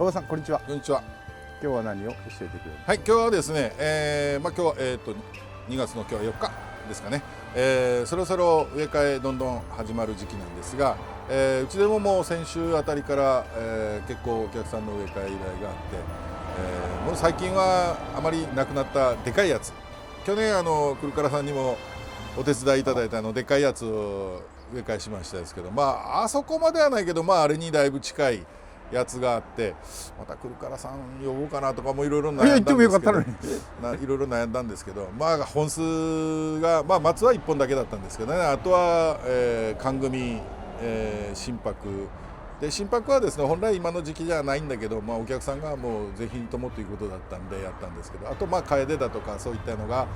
馬場さん、こんにちは。こんにちは。今日は何を教えてくれる？はい、今日はですね、今日は2月の今日は4日ですかね。そろそろ植え替えどんどん始まる時期なんですが、うちでももう先週あたりから、結構お客さんの植え替え依頼があって、もう最近はあまりなくなったでかいやつ。去年くるからさんにもお手伝いいただいたでかいやつを植え替えしましたですけど、あそこまではないけど、あれにだいぶ近いやつがあって、また来るからさん呼ぼうかなとかもいろいろ悩んだんですけど、いろいろ悩んだんですけど、本数が松は1本だけだったんですけどね。あとは、寒組、心拍で、心拍はですね、本来今の時期じゃないんだけど、お客さんがもうぜひともということだったんでやったんですけど、あと楓だとかそういったのが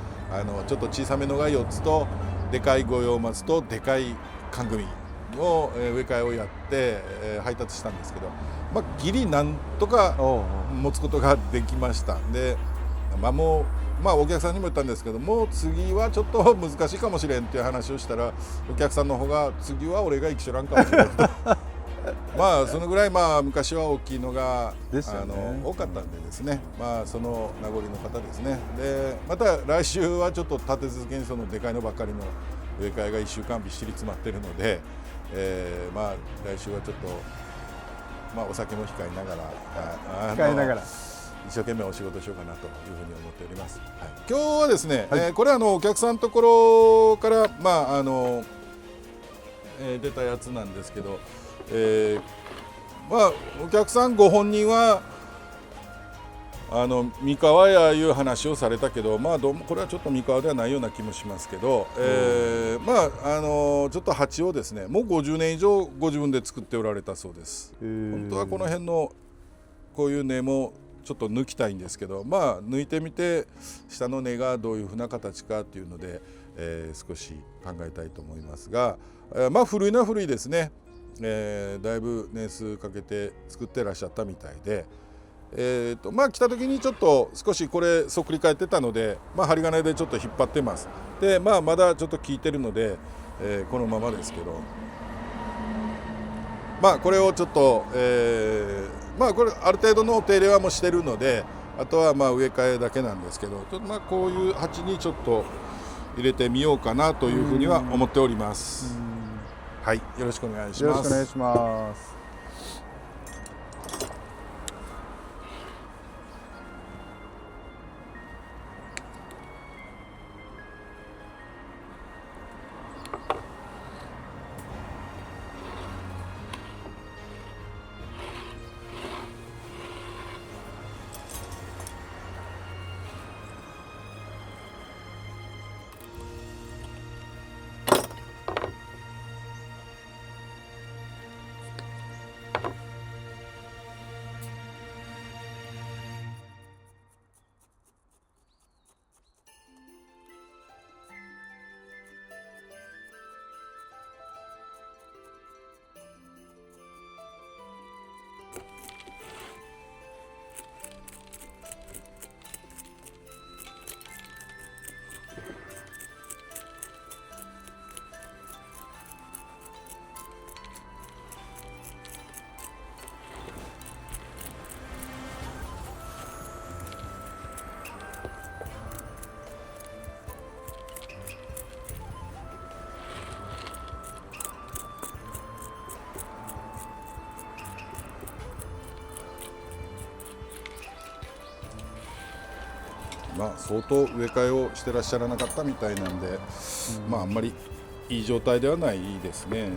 ちょっと小さめのが4つと、でかい五葉松とでかい寒組の植え替えをやって、配達したんですけど、ギリなんとか持つことができました。で、もうお客さんにも言ったんですけど、もう次はちょっと難しいかもしれんっていう話をしたら、お客さんの方が次は俺が生きしょらんかもしれんとそのぐらい昔は大きいのが、多かったんでですね、その名残の方ですね。でまた来週はちょっと立て続けにそのでかいのばっかりの植え替えが1週間びっしり詰まっているので、来週はちょっと、お酒も控えながら一生懸命お仕事しようかなというふうに思っております。はい、今日はですね、これはお客さんのところから、出たやつなんですけど、お客さんご本人は三河やいう話をされたけど、どうもこれはちょっと三河ではないような気もしますけど、ちょっと鉢をですね、もう50年以上ご自分で作っておられたそうです。本当はこの辺のこういう根もちょっと抜きたいんですけど、抜いてみて下の根がどういうふうな形かっていうので、少し考えたいと思いますが、古いのは古いですね。だいぶ年数かけて作ってらっしゃったみたいで、来た時にちょっと少しこれそっくり返ってたので、針金でちょっと引っ張ってます。でまだちょっと効いてるので、このままですけど、これをちょっと、これある程度のお手入れはもうしてるので、あとは植え替えだけなんですけど、ちょっとこういう鉢にちょっと入れてみようかなというふうには思っております。はい、よろしくお願いします。よろしくお願いします。相当植え替えをしてらっしゃらなかったみたいなんで、あんまりいい状態ではないですね。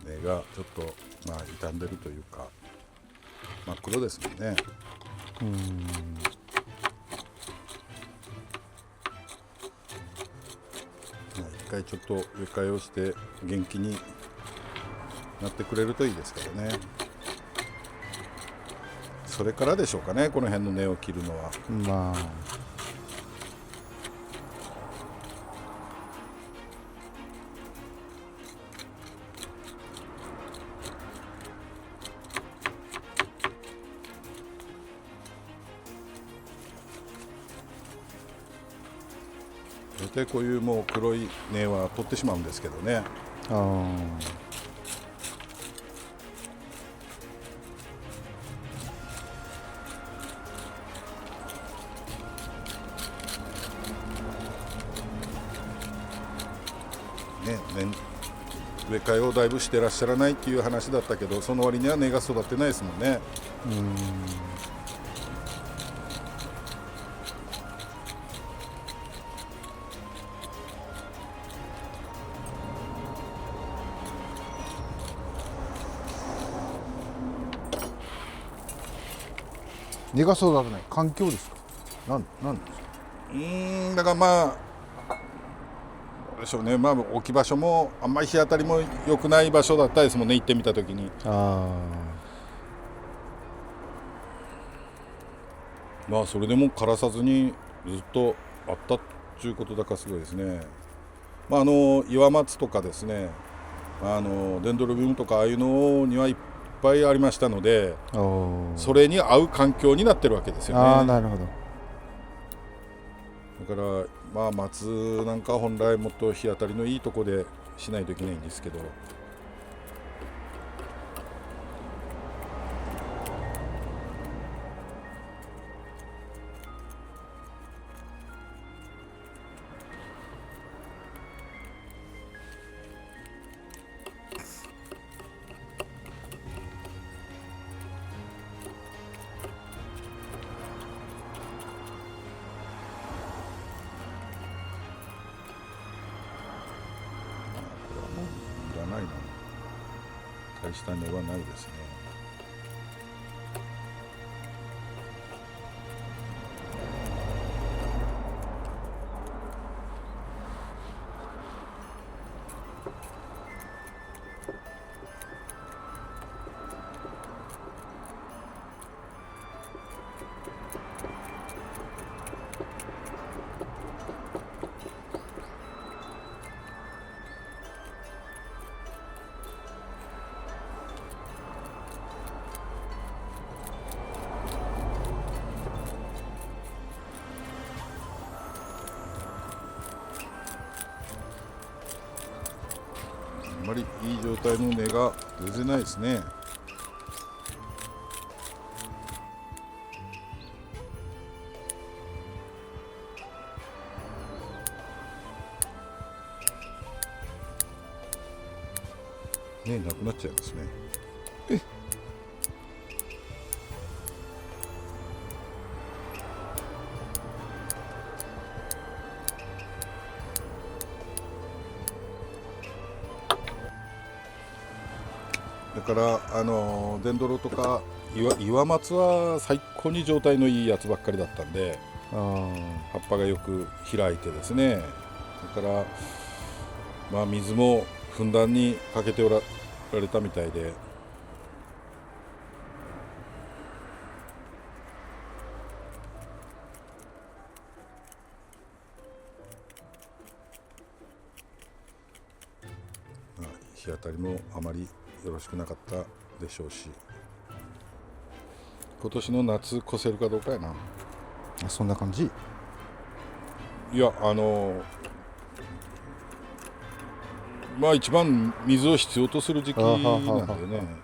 根がちょっと傷んでるというか真っ黒ですもんね。回ちょっと植え替えをして元気になってくれるといいですからね。それからでしょうかね、この辺の根を切るのは。まあ大体こういうもう黒い根は取ってしまうんですけどね。植え替えをだいぶしてらっしゃらないっていう話だったけど、その割には根が育ってないですもんね。根が育たない環境ですか。なんですか。だからまあでしょうね、まあ、置き場所もあんまり日当たりも良くない場所だったですもんね、行ってみた時に。まあそれでも枯らさずにずっとあったっていうことだからすごいですね。まあ岩松とかですね、デンドロビウムとかああいうのにはいっぱいありましたので、それに合う環境になってるわけですよね。なるほど。だからまあ松なんか本来もっと日当たりのいいとこでしないといけないんですけど、いらないな、大した根はないですね。あんまりいい状態の根が出てないですね。ね、なくなっちゃいますね。だからデンドロとか岩松は最高に状態のいいやつばっかりだったんで、葉っぱがよく開いてですね、だからまあ水もふんだんにかけておられたみたいで、まあ、日当たりもあまりよろしくなかったでしょうし、今年の夏越せるかどうかやな。そんな感じ。いやまあ一番水を必要とする時期なんでね。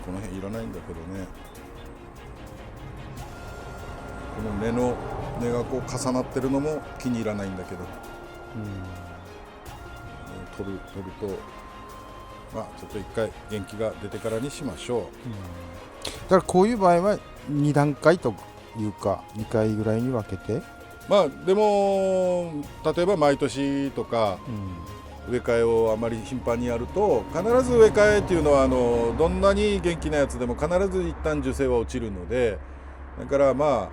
この辺いらないんだけどね、この根がこう重なってるのも気に入らないんだけど、取ると、まあちょっと一回元気が出てからにしましょう。だからこういう場合は2段階というか2回ぐらいに分けて、まあでも例えば毎年とか植え替えをあまり頻繁にやると、必ず植え替えっていうのはどんなに元気なやつでも必ず一旦樹勢は落ちるので、だからま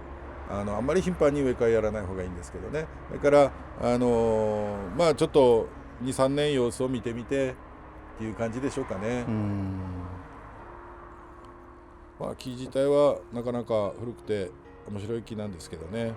ああんまり頻繁に植え替えやらない方がいいんですけどね。だからまあちょっと 2,3 年様子を見てみてっていう感じでしょうかね。まあ木自体はなかなか古くて面白い木なんですけどね。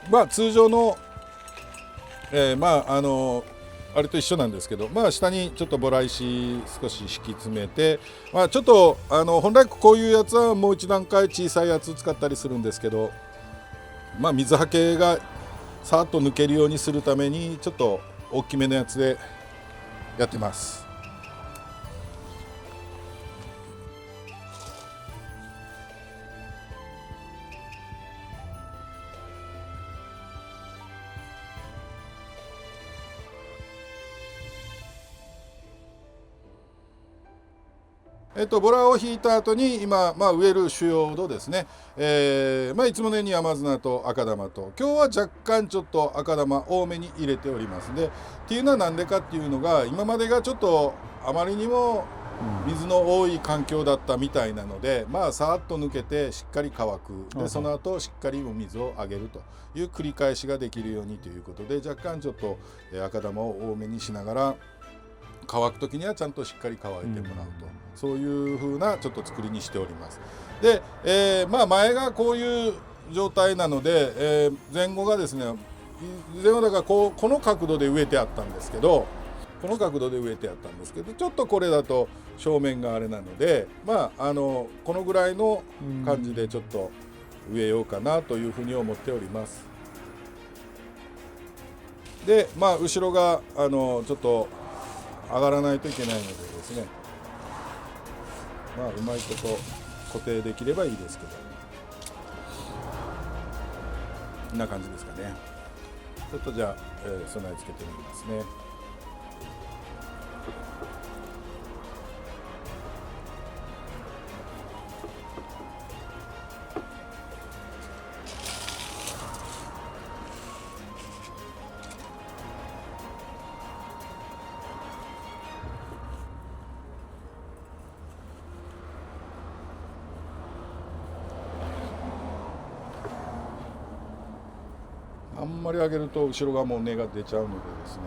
まあ通常の、まああれと一緒なんですけど、まあ下にちょっとボラ石少し敷き詰めて、まあちょっと本来こういうやつはもう一段階小さいやつ使ったりするんですけど、まあ水はけがさーっと抜けるようにするためにちょっと大きめのやつでやってます。ボラを引いた後に今、まあ、植える主要度ですね、まあ、いつものように山砂と赤玉と、今日は若干ちょっと赤玉多めに入れておりますで、っていうのは何でかっていうのが、今までがちょっとあまりにも水の多い環境だったみたいなので、まあさーっと抜けてしっかり乾くで、その後しっかりお水をあげるという繰り返しができるようにということで、若干ちょっと赤玉を多めにしながら、乾く時にはちゃんとしっかり乾いてもらうと、そういう風なちょっと作りにしております。で、まあ前がこういう状態なので、前後がですね、前後だからこの角度で植えてあったんですけど、ちょっとこれだと正面があれなので、まあこのぐらいの感じでちょっと植えようかなというふうに思っております。で、まあ後ろがちょっと上がらないといけないのでですね、まあうまいこと固定できればいいですけど、こんな感じですかね。ちょっとじゃあ、備え付けてみますね。あんまり上げると後ろがもう根が出ちゃうのでですね、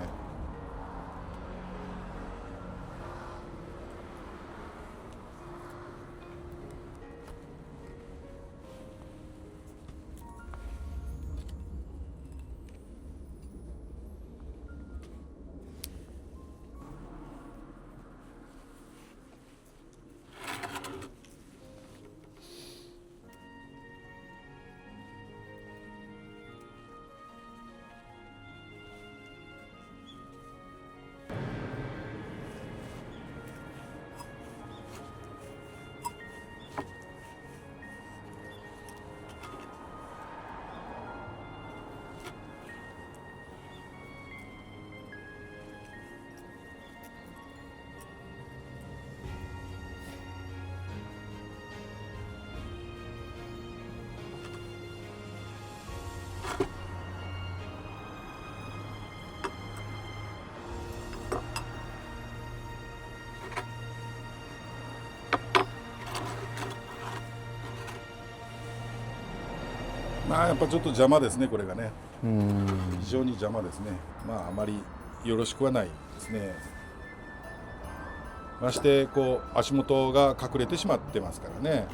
まあやっぱちょっと邪魔ですね、これがね。うん非常に邪魔ですね。まああまりよろしくはないですね。ましてこう足元が隠れてしまってますからね。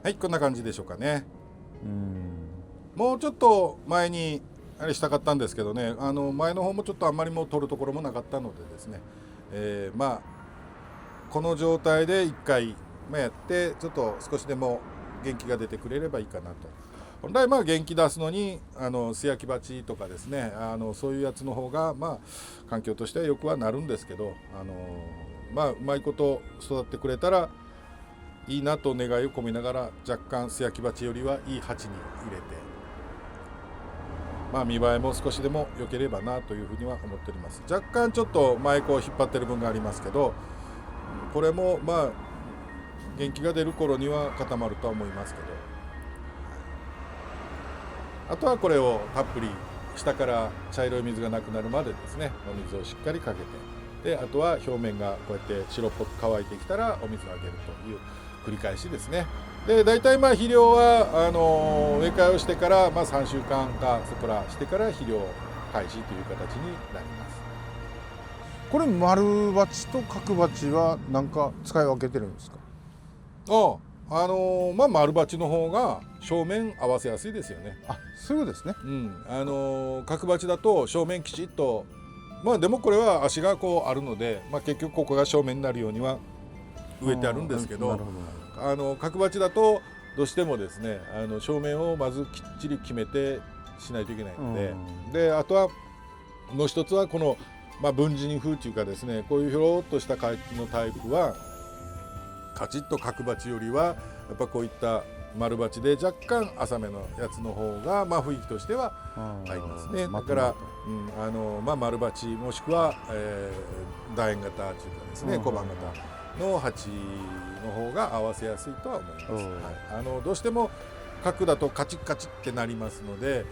はい、こんな感じでしょうかね。もうちょっと前にあれしたかったんですけどね、前の方もちょっとあんまりもう取るところもなかったのでですね、まあこの状態で1回、やってちょっと少しでも元気が出てくれればいいかなと。本来まあ元気出すのに素焼き鉢とかですね、そういうやつの方がまあ環境としてはよくはなるんですけど、まあうまいこと育ってくれたらいいなと願いを込めながら、若干素焼き鉢よりはいい鉢に入れて、まあ見栄えも少しでも良ければなというふうには思っております。若干ちょっと前こう引っ張ってる分がありますけど、これもまあ元気が出る頃には固まるとは思いますけど、あとはこれをたっぷり下から茶色い水がなくなるまでですね、お水をしっかりかけて、であとは表面がこうやって白っぽく乾いてきたらお水をあげるという繰り返しですね。で大体まあ肥料は植え替えをしてからまあ3週間かそこらしてから肥料開始という形になります。これ丸鉢と角鉢は何か使い分けてるんですか？まあ丸鉢の方が正面合わせやすいですよね。あ、そういうことですね。角鉢だと正面きちっと、まあでもこれは足がこうあるので、まあ、結局ここが正面になるようには植えてあるんですけど、角鉢だとどうしてもですね正面をまずきっちり決めてしないといけないので、であとはもう一つはこの、まあ、文人風というかですね、こういうひょろっとした回帰のタイプはカチッと角鉢よりはやっぱこういった丸鉢で若干浅めのやつの方が、まあ、雰囲気としては合いますね。だから、まあ、丸鉢もしくは、楕円型というかですね、小判型の鉢の方が合わせやすいとは思います。はい、どうしても角だとカチッカチッってなりますので、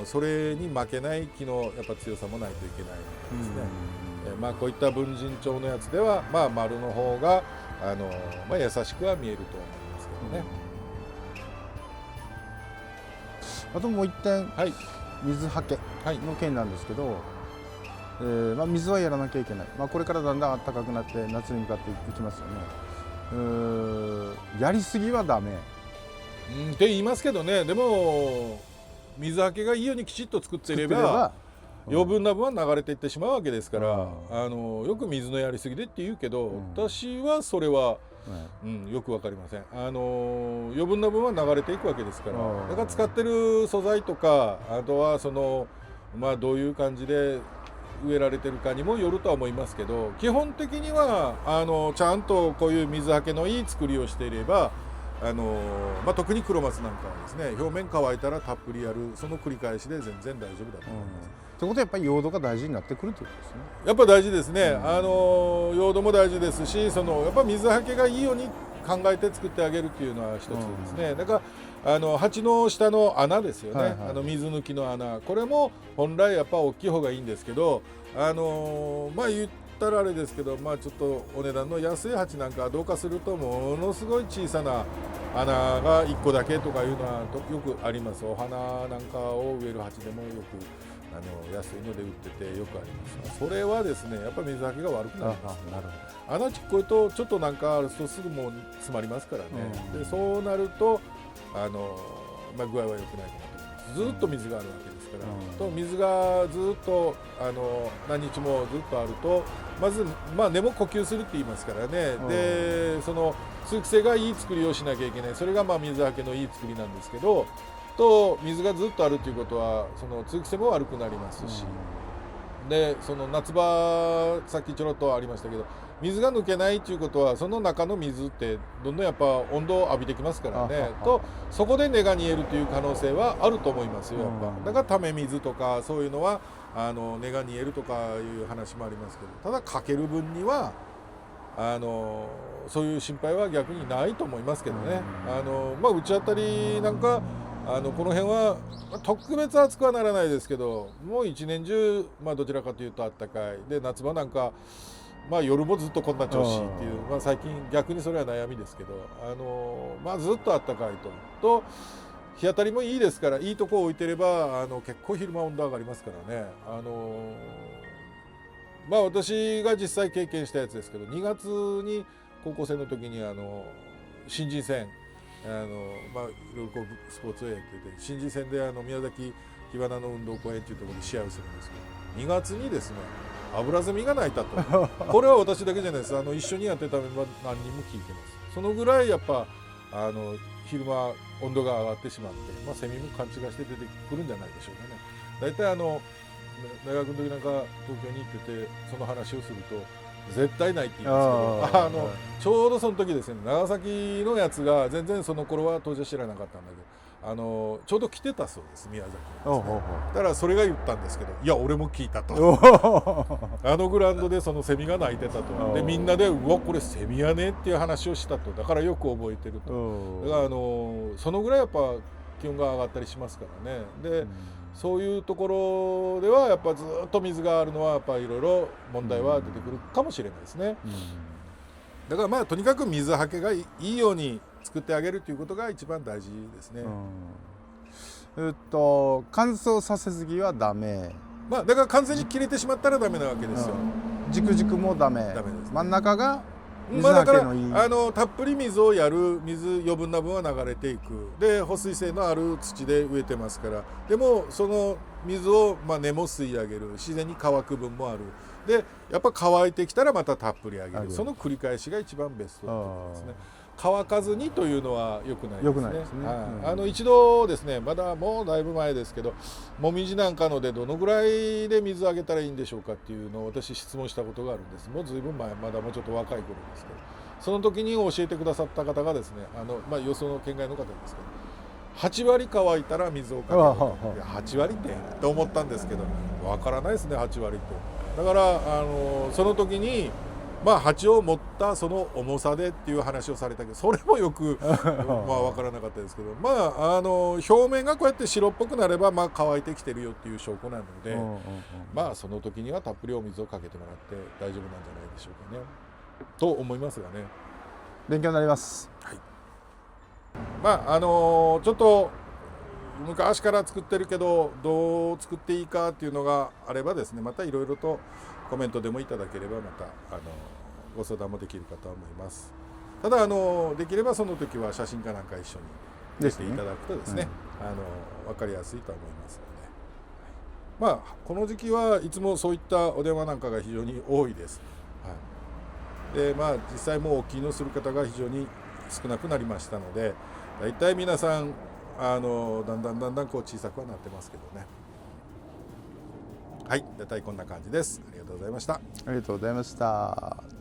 それに負けない木のやっぱ強さもないといけないですね。まあ、こういった文人帳のやつでは、まあ、丸の方がまあ、優しくは見えると思いますけどね。あともう一点、はい、水はけの件なんですけど、まあ、水はやらなきゃいけない、まあ、これからだんだん暖かくなって夏に向かっていきますよね。やりすぎはダメって言いますけどね。でも水はけがいいようにきちっと作っていれば余分な分は流れていってしまうわけですから、よく水のやりすぎでって言うけど、私はそれは、よくわかりません。余分な分は流れていくわけですから、だから使ってる素材とか、あとはまあ、どういう感じで植えられてるかにもよるとは思いますけど、基本的にはちゃんとこういう水はけのいい作りをしていれば、まあ、特に黒松なんかはですね、表面乾いたらたっぷりやる、その繰り返しで全然大丈夫だと思います。ということはやっぱり用土が大事になってくるということですね。やっぱ大事ですね。用土も大事ですし、やっぱ水はけがいいように考えて作ってあげるっていうのは一つですね。だから鉢の下の穴ですよね。水抜きの穴、これも本来やっぱ大きい方がいいんですけど、まあ言ったらあれですけど、まあちょっとお値段の安い鉢なんかはどうかするとものすごい小さな穴が1個だけとかいうのはよくあります。お花なんかを植える鉢でもよく安いので売っててよくあります。それはですね、やっぱり水はけが悪くなります。穴ちっこいとちょっとなんかあるとすぐもう詰まりますからね。でそうなるとまあ、具合は良くないかなと思います。ずっと水があるわけですから、と水がずっと何日もずっとあると、まず、まあ、根も呼吸するって言いますからね。で通気性がいい作りをしなきゃいけない。それがまあ水はけのいい作りなんですけど、水がずっとあるということは通気性も悪くなりますし、で夏場さっきちょろっとありましたけど、水が抜けないということはその中の水ってどんどんやっぱ温度を浴びてきますからね。そこで根が煮えるという可能性はあると思いますよ。やっぱだからため水とかそういうのは根が煮えるとかいう話もありますけど、ただかける分にはそういう心配は逆にないと思いますけどね。まあ、うちあたりなんかこの辺は特別暑くはならないですけど、もう一年中、まあ、どちらかというと暖かいで、夏場なんか、まあ、夜もずっとこんな調子っていう、まあ、最近逆にそれは悩みですけど、まあ、ずっと暖かいと日当たりもいいですから、いいとこを置いてれば結構昼間温度上がりますからね。まあ、私が実際経験したやつですけど、2月に高校生の時に新人戦まあ、いろいろこうスポーツをやってて、新人戦で宮崎木花の運動公園というところで試合をするんですけど、2月にですねアブラゼミが鳴いたとこれは私だけじゃないです。一緒にやってたメンバー何人も聞いてます。そのぐらいやっぱ昼間温度が上がってしまって、まあ、セミも勘違いして出てくるんじゃないでしょうかね。大体大学の時なんか東京に行っててその話をすると絶対ないって言いますけど、ちょうどその時ですね、長崎のやつが全然その頃は当時は知らなかったんだけど、ちょうど来てたそうです、宮崎にですね。だからそれが言ったんですけど、いや俺も聞いたとグラウンドでそのセミが鳴いてたと。でみんなでうわこれセミやねっていう話をしたと。だからよく覚えてると。だからそのぐらいやっぱ気温が上がったりしますからね。でそういうところではやっぱずっと水があるのはやっぱいろいろ問題は出てくるかもしれないですね。だからまあとにかく水はけがいいように作ってあげるということが一番大事ですね。乾燥させすぎはダメ。まあだから完全に切れてしまったらダメなわけですよ。じくじくもダメ。ダメです。真ん中がまあだからたっぷり水をやる、余分な分は流れていく。で保水性のある土で植えてますから、でもその水を根も吸い上げる、自然に乾く分もある。でやっぱ乾いてきたらまたたっぷりあげる、その繰り返しが一番ベストだと思いますね。乾かずにというのは良くないですね。良くないですね。一度ですね、まだもうだいぶ前ですけど、もみじなんかのでどのぐらいで水あげたらいいんでしょうかっていうのを私質問したことがあるんです。もうずいぶん前、まだもうちょっと若い頃ですけその時に教えてくださった方がですね、予想の県外の方ですけど、8割乾いたら水をかける。いや8割ってと思ったんですけど、わからないですね、8割って。だからその時に鉢を持ったその重さでっていう話をされたけど、それもよく分からなかったですけど、表面がこうやって白っぽくなれば乾いてきてるよっていう証拠なので、その時にはたっぷりお水をかけてもらって大丈夫なんじゃないでしょうかねと思いますがね。勉強になります。はい。ちょっと昔から作ってるけどどう作っていいかっていうのがあればですね、またいろいろとコメントでもいただければ、またご相談もできるかと思います。ただできればその時は写真かなんか一緒に出ていただくとですね、分かりやすいと思いますので、この時期はいつもそういったお電話なんかが非常に多いです。で実際もうお聞きのする方が非常に少なくなりましたので、だいたい皆さんだんだんこう小さくはなってますけどね。はい、だいたいこんな感じです。ありがとうございました。ありがとうございました。